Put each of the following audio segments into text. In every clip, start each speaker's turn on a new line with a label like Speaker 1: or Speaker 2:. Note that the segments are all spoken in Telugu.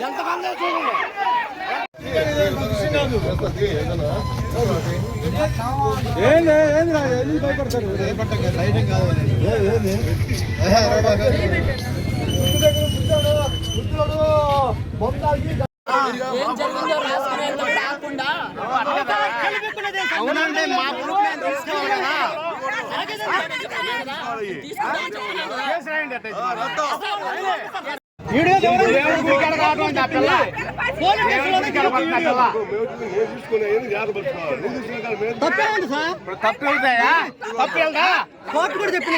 Speaker 1: ఎంతమంది చూడండి. ఏంది భయపడతారు? లైటింగ్ కాదు. అవునండి, మా గ్రూప్ తప్పేదా కోర్టు కూడా చెప్పి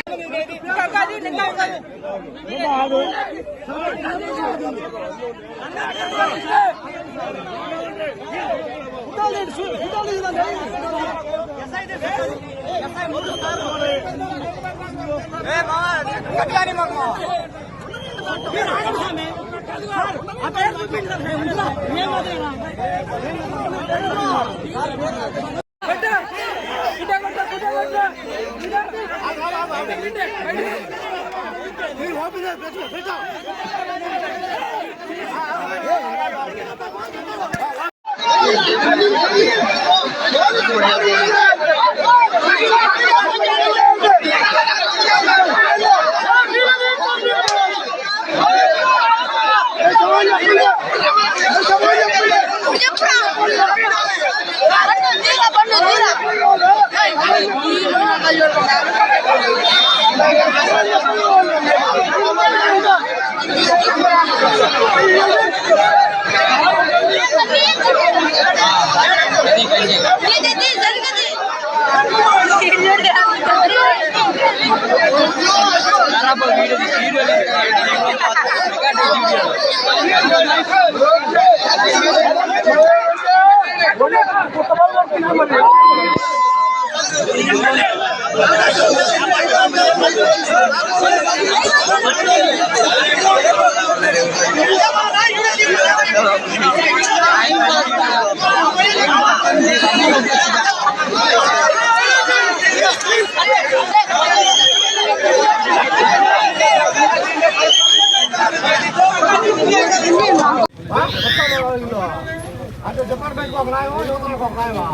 Speaker 1: అంటే డిపార్ట్మెంట్ ఒక రాయమా, యువతలకు ఒక రాయమా?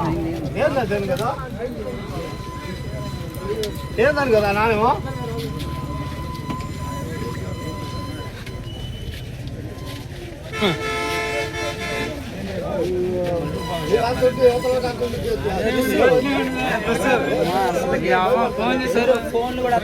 Speaker 1: ఏందని కదా, ఏందని కదా నానేమో. ఫోన్ కూడా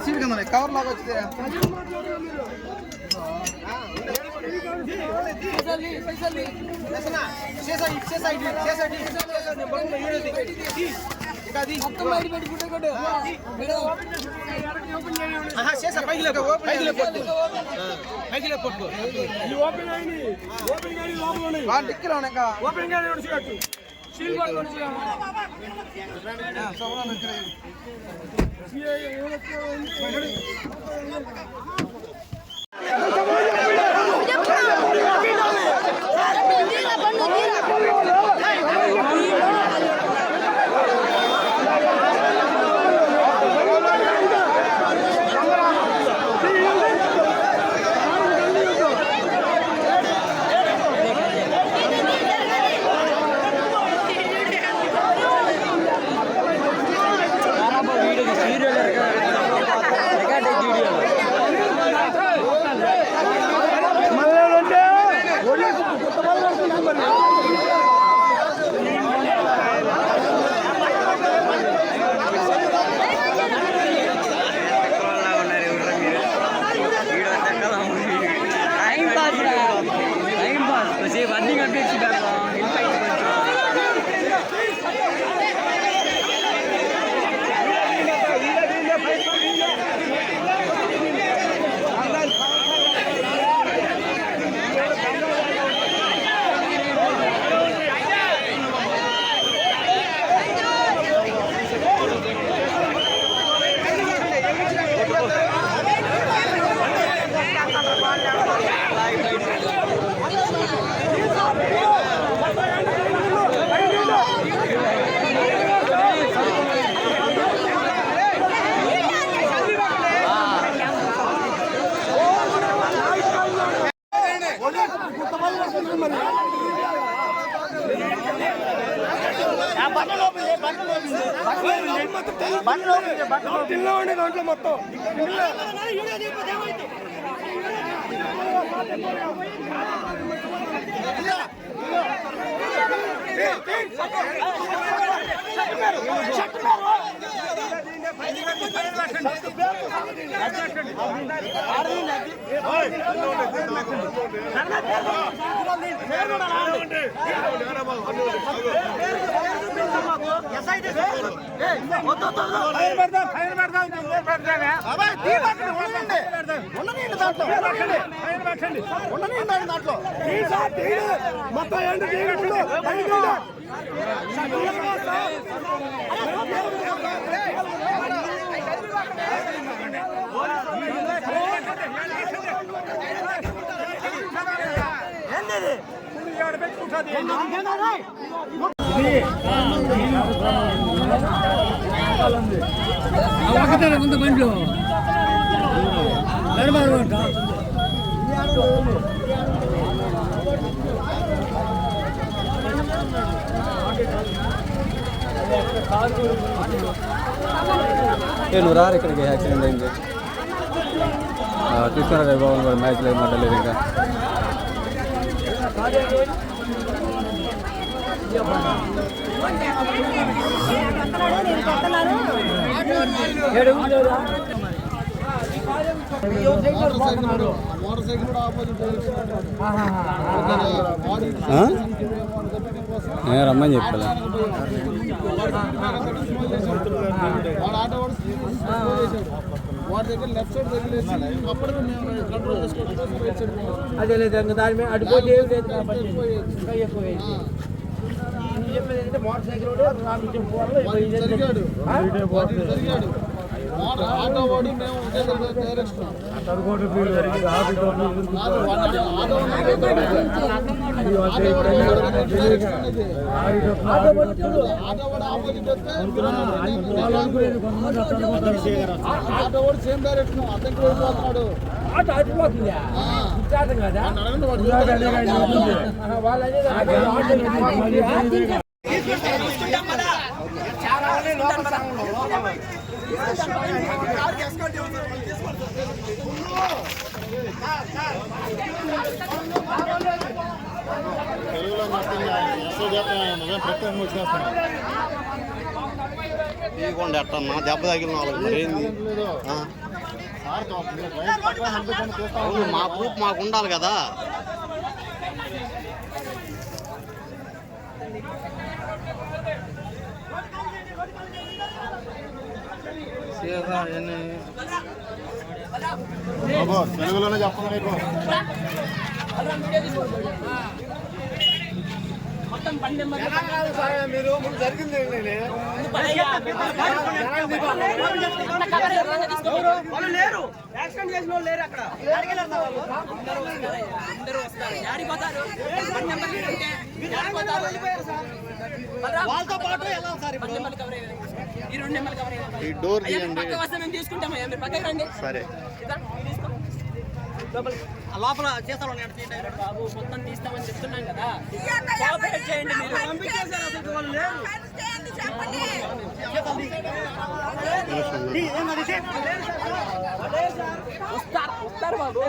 Speaker 1: సీట్ కింద కవర్ లాగా వచ్చింది. దాంట్లో మొత్తం మొత్తం
Speaker 2: కొంత బండ్లు నువ్వు రారు ఇక్కడికి యాక్సిడెంట్ అయింది తీసుకున్నారు బాబు మ్యాచ్లో ఏం మాట్లాడలేదు ఇంకా రమ్మని చెప్పాలి అదే లేదు దాని మీద అడిపోతే మోటార్ సైకిల్
Speaker 1: ఆటో వాడు మేము ఆటో వాడు సేమ్ డైరెక్షన్ అతనికి వెళ్ళిపోతున్నాడు
Speaker 2: ఆటో అడిపోతుందా కదా
Speaker 1: తీయకుండా ఎట్టన్నా దెబ్బ తగిలిన వాళ్ళకి మరి ఏంది మా ప్రూఫ్ మాకు ఉండాలి కదా తెలుగులోనే చెప్పండి మీకు మీరు ముందు జరిగింది
Speaker 3: లేరు యాక్సిడెంట్ చేసిన వాళ్ళు లేరు అక్కడ వాళ్ళతో పాటు ఎలా సార్ ఈ 2 నెంబర్లు కవర్ అయ్యాయి. ఈ డోర్ తీయండి తీసుకుంటామా మీరు పక్కకి రండి
Speaker 1: సరే
Speaker 3: లోపల చేస్తాను బాబు మొత్తం తీస్తామని చెప్తున్నాం కదా కోఆపరేట్ చేయండి మీరు. వస్తారు బాబు.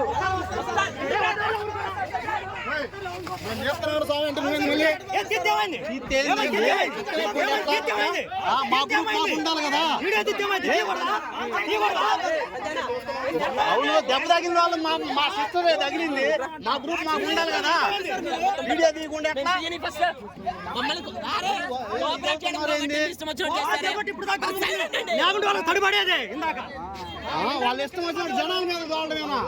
Speaker 1: అవును, దెబ్బ తగిలిన వాళ్ళు మా సిస్టర్ తగిలింది, మా గ్రూప్ మాకు ఉండాలి కదా. వీడియో తీయకుండా తడిపడేదే ఇందాక వాళ్ళ ఇష్టం వచ్చిన జనాల మీద తోలడమేనా?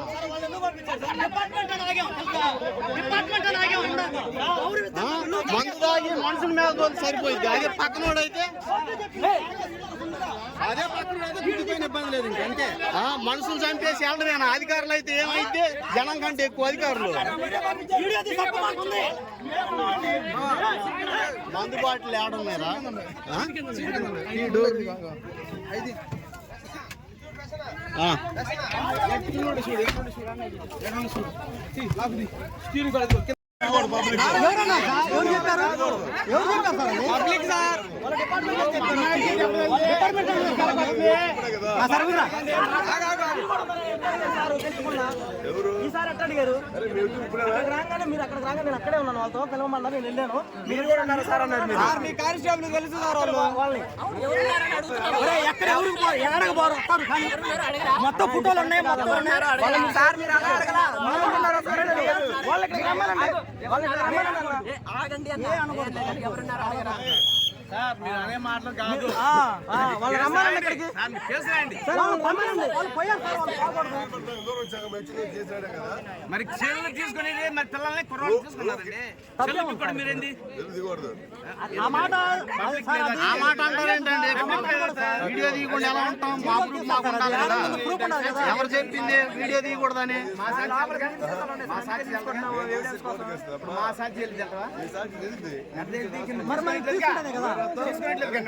Speaker 1: మందు తాగి మనుషుల మీద తోలి సరిపోయింది. అదే పక్కనోడైతే ఇబ్బంది లేదు. ఇంకంటే మనుషులు చంపేసి వెళ్ళడమేనా? అధికారులు అయితే ఏమైతే జనం కంటే ఎక్కువ అధికారులు. మందు బాటిల్ వేయడం లేదా?
Speaker 4: ఈసారి ఎట్లా అడిగారు? రాగానే మీరు అక్కడ రాగా నేను అక్కడే ఉన్నాను, వాళ్ళతో పిలవమన్నా నేను వెళ్ళాను. మీరు కూడా ఉన్నారు సార్ అన్నారు. మీ కానిస్టేబుల్ తెలుసు సార్ వాళ్ళని. ఎక్కడ ఎక్కడికి పోరు వస్తారు కానీ మొత్తం ఫోటోలు ఉన్నాయి, మొత్తం ఉన్నాయి సార్. మీరు వాళ్ళకి రమ్మనండి, వాళ్ళకి ఆగండి అనే మాటలు కాదు. వాళ్ళు రమ్మాలండి ఇక్కడికి. మరి చర్యలు తీసుకునేది మరి పిల్లల్ని కుర్రోళ్ళు తీసుకున్నారండి. మీరేంది ఆ మాట అంటారేంటండి? వీడియో తీయకుండా ఎలా ఉంటాం? మా గ్రూప్ మాకు ఉండాలి కదా. ఎవరు చెప్పింది వీడియో తీయకూడదని? మా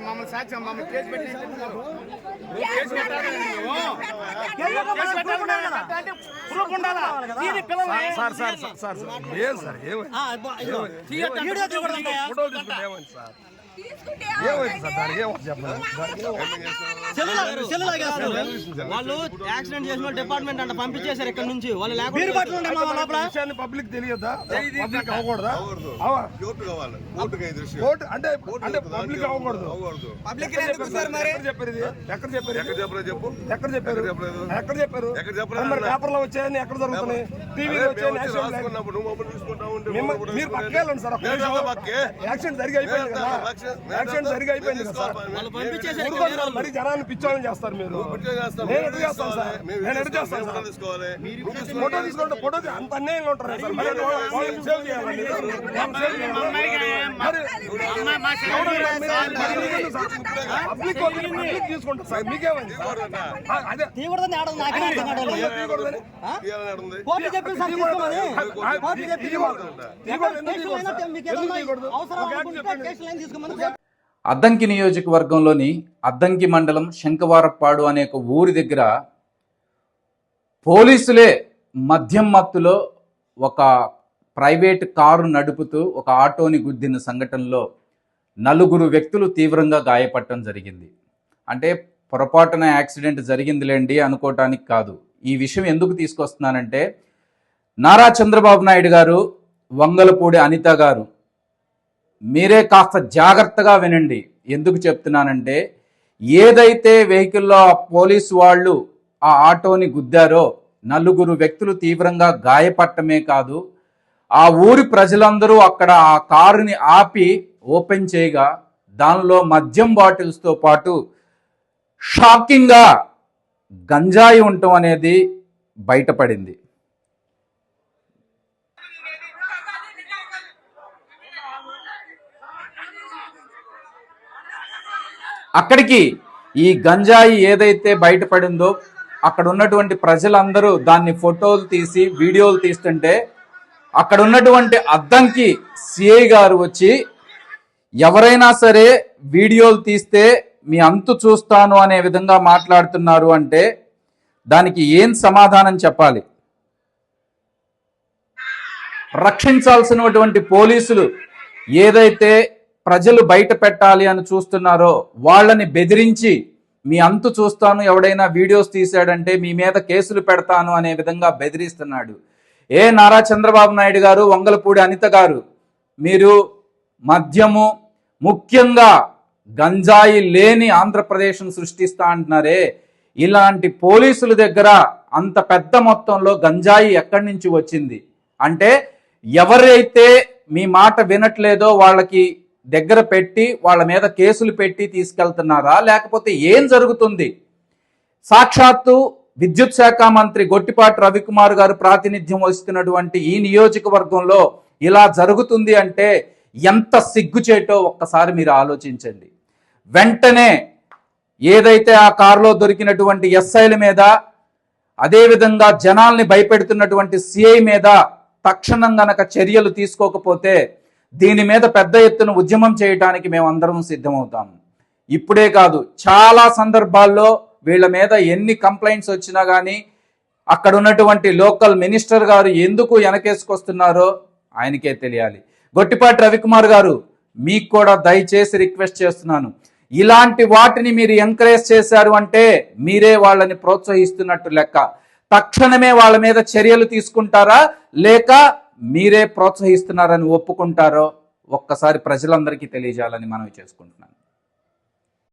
Speaker 4: మమ్మల్ని సాక్ష్యం మమ్మల్ని కేసు పెట్టి వాళ్ళు యాక్సిడెంట్ చేసిన డిపార్ట్మెంట్ అంటే పంపించేశారు ఇక్కడ నుంచి. వాళ్ళు పబ్లిక్ తెలియదా? పబ్లిక్ అవ్వకూడదా? అంటే పబ్లిక్ అవ్వకూడదు. ఎక్కడ చెప్పారు? పేపర్ లో వచ్చాయని ఎక్కడ జరుగుతున్నాయి? టీవీలో మీరు పక్కేళ్ళండి సార్. యాక్సిడెంట్ జరిగి అయిపోయింది కదా. యాక్సిడెంట్ జరిగి అయిపోయింది కదా సార్. మరి జనాన్ని పిచ్చోళ్ళని చేస్తారు మీరు. నేను ఎటు చేస్తాను సార్? నేను ఎటు చేస్తాను సార్? ఫోటో తీసుకుంటే ఫోటో అంత అన్యాయంగా ఉంటారు సార్. సేవ్ చేయాలండి. పబ్లిక్ తీసుకుంటారు సార్. మీకేమైంది? అదే తీయకూడదని
Speaker 5: అద్దంకి నియోజకవర్గంలోని అద్దంకి మండలం శంకవారపాడు అనే ఒక ఊరి దగ్గర పోలీసులే మద్యం మత్తులో ఒక ప్రైవేట్ కారు నడుపుతూ ఒక ఆటోని గుద్దిన సంఘటనలో 4 వ్యక్తులు తీవ్రంగా గాయపడటం జరిగింది. అంటే పొరపాటున యాక్సిడెంట్ జరిగిందిలేండి అనుకోవటానికి కాదు. ఈ విషయం ఎందుకు తీసుకొస్తున్నానంటే, నారా చంద్రబాబు నాయుడు గారు, వంగలపూడి అనిత గారు, మీరే కాస్త జాగ్రత్తగా వినండి. ఎందుకు చెప్తున్నానంటే, ఏదైతే వెహికల్లో పోలీసు వాళ్ళు ఆ ఆటోని గుద్దారో 4 వ్యక్తులు తీవ్రంగా గాయపడటమే కాదు, ఆ ఊరి ప్రజలందరూ అక్కడ ఆ కారుని ఆపి ఓపెన్ చేయగా దానిలో మద్యం బాటిల్స్తో పాటు షాకింగ్గా గంజాయి ఉండటం అనేది బయటపడింది. అక్కడికి ఈ గంజాయి ఏదైతే బయటపడిందో అక్కడ ఉన్నటువంటి ప్రజలందరూ దాన్ని ఫోటోలు తీసి వీడియోలు తీస్తుంటే అక్కడ ఉన్నటువంటి అద్దంకి సిఐ గారు వచ్చి, ఎవరైనా సరే వీడియోలు తీస్తే మీ అంతు చూస్తాను అనే విధంగా మాట్లాడుతున్నారు అంటే దానికి ఏం సమాధానం చెప్పాలి? రక్షించాల్సినటువంటి పోలీసులు ఏదైతే ప్రజలు బయట పెట్టాలి అని చూస్తున్నారో వాళ్ళని బెదిరించి మీ అంతు చూస్తాను, ఎవడైనా వీడియోస్ తీశాడంటే మీ మీద కేసులు పెడతాను అనే విధంగా బెదిరిస్తున్నాడు. నారా చంద్రబాబు నాయుడు గారు, వంగలపూడి అనిత గారు, మీరు మద్యము ముఖ్యంగా గంజాయి లేని ఆంధ్రప్రదేశ్ను సృష్టిస్తా అంటున్నారే, ఇలాంటి పోలీసుల దగ్గర అంత పెద్ద మొత్తంలో గంజాయి ఎక్కడి నుంచి వచ్చింది అంటే ఎవరైతే మీ మాట వినట్లేదో వాళ్ళకి దగ్గర పెట్టి వాళ్ళ మీద కేసులు పెట్టి తీసుకెళ్తున్నారా, లేకపోతే ఏం జరుగుతుంది? సాక్షాత్తు విద్యుత్ శాఖ మంత్రి గొట్టిపాటి రవికుమార్ గారు ప్రాతినిధ్యం వహిస్తున్నటువంటి ఈ నియోజకవర్గంలో ఇలా జరుగుతుంది అంటే ఎంత సిగ్గుచేటో ఒక్కసారి మీరు ఆలోచించండి. వెంటనే ఏదైతే ఆ కారులో దొరికినటువంటి ఎస్ఐల మీద, అదేవిధంగా జనాల్ని భయపెడుతున్నటువంటి సిఐ మీద తక్షణం గనక చర్యలు తీసుకోకపోతే దీని మీద పెద్ద ఎత్తున ఉద్యమం చేయడానికి మేము అందరం సిద్ధమవుతాము. ఇప్పుడే కాదు, చాలా సందర్భాల్లో వీళ్ళ మీద ఎన్ని కంప్లైంట్స్ వచ్చినా కానీ అక్కడ ఉన్నటువంటి లోకల్ మినిస్టర్ గారు ఎందుకు వెనకేసుకొస్తున్నారో ఆయనకే తెలియాలి. గొట్టిపాటి రవికుమార్ గారు, మీకు కూడా దయచేసి రిక్వెస్ట్ చేస్తున్నాను, ఇలాంటి వాటిని మీరు ఎంకరేజ్ చేశారు అంటే మీరే వాళ్ళని ప్రోత్సహిస్తున్నట్టు లెక్క. తక్షణమే వాళ్ళ మీద చర్యలు తీసుకుంటారా, లేక మీరే ప్రోత్సహిస్తున్నారని ఒప్పుకుంటారో ఒక్కసారి ప్రజలందరికీ తెలియజేయాలని మనవి చేసుకుంటున్నాను.